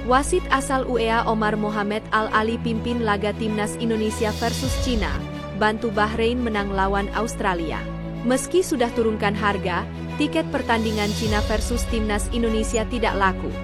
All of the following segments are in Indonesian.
Wasit asal UEA Omar Mohamed Al-Ali pimpin laga Timnas Indonesia versus Cina, bantu Bahrain menang lawan Australia. Meski sudah turunkan harga, tiket pertandingan Cina versus Timnas Indonesia tidak laku.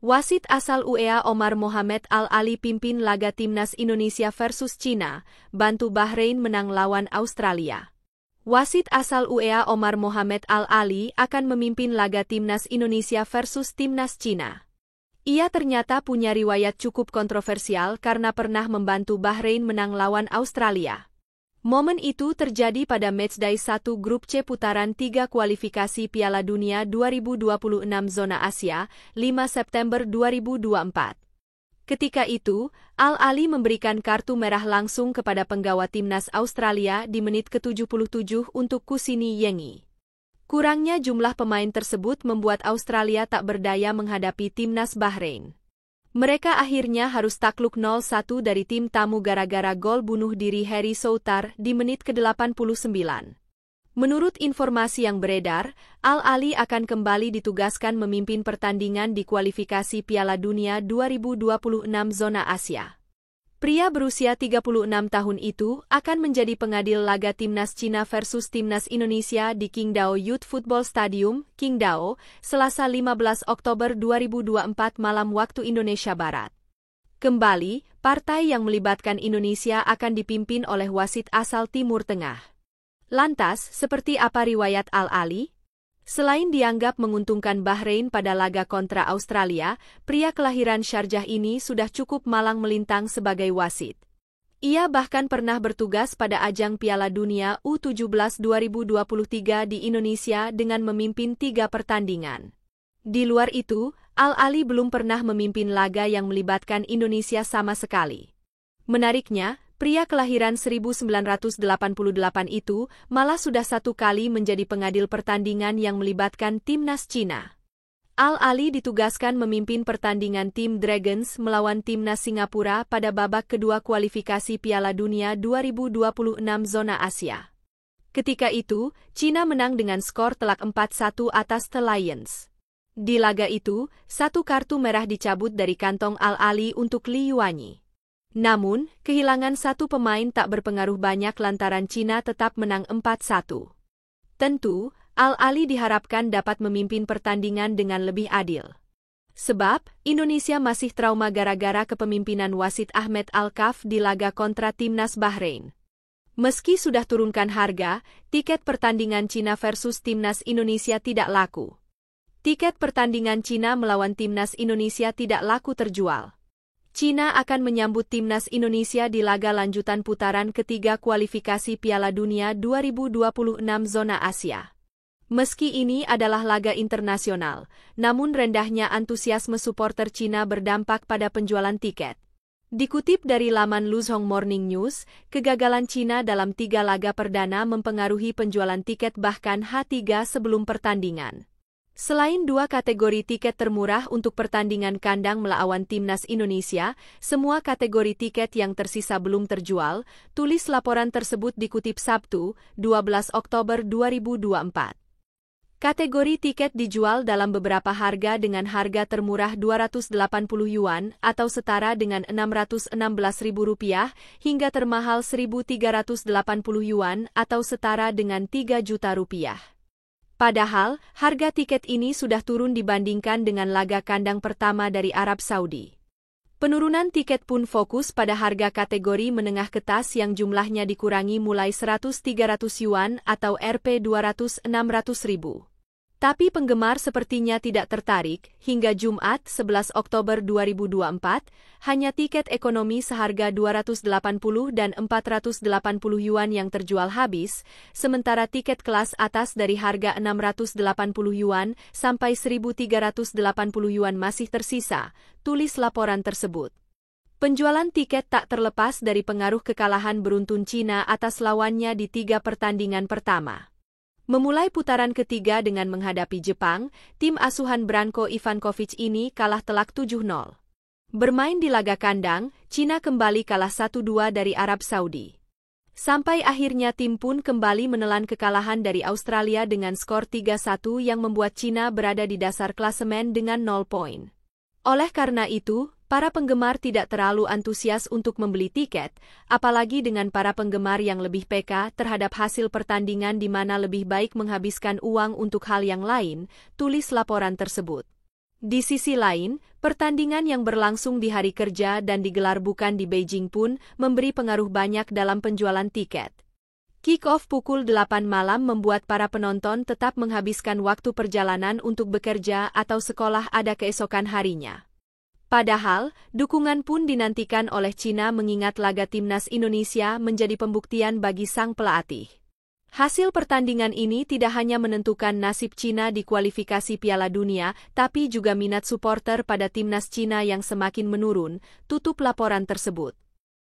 Wasit asal UEA Omar Mohamed Al-Ali pimpin laga Timnas Indonesia versus Cina, bantu Bahrain menang lawan Australia. Wasit asal UEA Omar Mohamed Al-Ali akan memimpin laga Timnas Indonesia versus Timnas Cina. Ia ternyata punya riwayat cukup kontroversial karena pernah membantu Bahrain menang lawan Australia. Momen itu terjadi pada matchday 1 Grup C putaran 3 kualifikasi Piala Dunia 2026 Zona Asia, 5 September 2024. Ketika itu, Al-Ali memberikan kartu merah langsung kepada penggawa timnas Australia di menit ke-77 untuk Kusini Yengi. Kurangnya jumlah pemain tersebut membuat Australia tak berdaya menghadapi timnas Bahrain. Mereka akhirnya harus takluk 0-1 dari tim tamu gara-gara gol bunuh diri Harry Souttar di menit ke-89. Menurut informasi yang beredar, Al-Ali akan kembali ditugaskan memimpin pertandingan di kualifikasi Piala Dunia 2026 Zona Asia. Pria berusia 36 tahun itu akan menjadi pengadil laga Timnas Cina versus Timnas Indonesia di Qingdao Youth Football Stadium, Qingdao, Selasa 15 Oktober 2024 malam waktu Indonesia Barat. Kembali, partai yang melibatkan Indonesia akan dipimpin oleh wasit asal Timur Tengah. Lantas, seperti apa riwayat Al-Ali? Selain dianggap menguntungkan Bahrain pada laga kontra Australia, pria kelahiran Sharjah ini sudah cukup malang melintang sebagai wasit. Ia bahkan pernah bertugas pada ajang Piala Dunia U17 2023 di Indonesia dengan memimpin 3 pertandingan. Di luar itu, Al-Ali belum pernah memimpin laga yang melibatkan Indonesia sama sekali. Menariknya, pria kelahiran 1988 itu malah sudah 1 kali menjadi pengadil pertandingan yang melibatkan timnas Cina. Al-Ali ditugaskan memimpin pertandingan tim Dragons melawan timnas Singapura pada babak kedua kualifikasi Piala Dunia 2026 Zona Asia. Ketika itu, Cina menang dengan skor telak 4-1 atas The Lions. Di laga itu, 1 kartu merah dicabut dari kantong Al-Ali untuk Li Yuanyi. Namun, kehilangan 1 pemain tak berpengaruh banyak lantaran Cina tetap menang 4-1. Tentu, Al-Ali diharapkan dapat memimpin pertandingan dengan lebih adil. Sebab, Indonesia masih trauma gara-gara kepemimpinan wasit Ahmed Al-Kaf di laga kontra timnas Bahrain. Meski sudah turunkan harga, tiket pertandingan Cina versus timnas Indonesia tidak laku. Tiket pertandingan Cina melawan timnas Indonesia tidak laku terjual. Cina akan menyambut timnas Indonesia di laga lanjutan putaran ketiga kualifikasi Piala Dunia 2026 Zona Asia. Meski ini adalah laga internasional, namun rendahnya antusiasme suporter Cina berdampak pada penjualan tiket. Dikutip dari laman Luzhong Morning News, kegagalan Cina dalam 3 laga perdana mempengaruhi penjualan tiket bahkan H3 sebelum pertandingan. Selain 2 kategori tiket termurah untuk pertandingan kandang melawan timnas Indonesia, semua kategori tiket yang tersisa belum terjual, tulis laporan tersebut dikutip Sabtu, 12 Oktober 2024. Kategori tiket dijual dalam beberapa harga dengan harga termurah 280 yuan atau setara dengan Rp616.000 hingga termahal 1.380 yuan atau setara dengan Rp3 juta. Padahal, harga tiket ini sudah turun dibandingkan dengan laga kandang pertama dari Arab Saudi. Penurunan tiket pun fokus pada harga kategori menengah ke atas yang jumlahnya dikurangi mulai 100-300 yuan atau Rp 200-600.000. Tapi penggemar sepertinya tidak tertarik. Hingga Jumat 11 Oktober 2024, hanya tiket ekonomi seharga 280 dan 480 yuan yang terjual habis, sementara tiket kelas atas dari harga 680 yuan sampai 1.380 yuan masih tersisa, tulis laporan tersebut. Penjualan tiket tak terlepas dari pengaruh kekalahan beruntun Cina atas lawannya di 3 pertandingan pertama. Memulai putaran ketiga dengan menghadapi Jepang, tim asuhan Branko Ivankovic ini kalah telak 7-0. Bermain di laga kandang, Cina kembali kalah 1-2 dari Arab Saudi. Sampai akhirnya tim pun kembali menelan kekalahan dari Australia dengan skor 3-1 yang membuat Cina berada di dasar klasemen dengan 0 poin. Oleh karena itu, para penggemar tidak terlalu antusias untuk membeli tiket, apalagi dengan para penggemar yang lebih peka terhadap hasil pertandingan di mana lebih baik menghabiskan uang untuk hal yang lain, tulis laporan tersebut. Di sisi lain, pertandingan yang berlangsung di hari kerja dan digelar bukan di Beijing pun memberi pengaruh banyak dalam penjualan tiket. Kick-off pukul 8 malam membuat para penonton tetap menghabiskan waktu perjalanan untuk bekerja atau sekolah ada keesokan harinya. Padahal, dukungan pun dinantikan oleh Cina mengingat laga timnas Indonesia menjadi pembuktian bagi sang pelatih. Hasil pertandingan ini tidak hanya menentukan nasib Cina di kualifikasi Piala Dunia, tapi juga minat supporter pada timnas Cina yang semakin menurun, tutup laporan tersebut.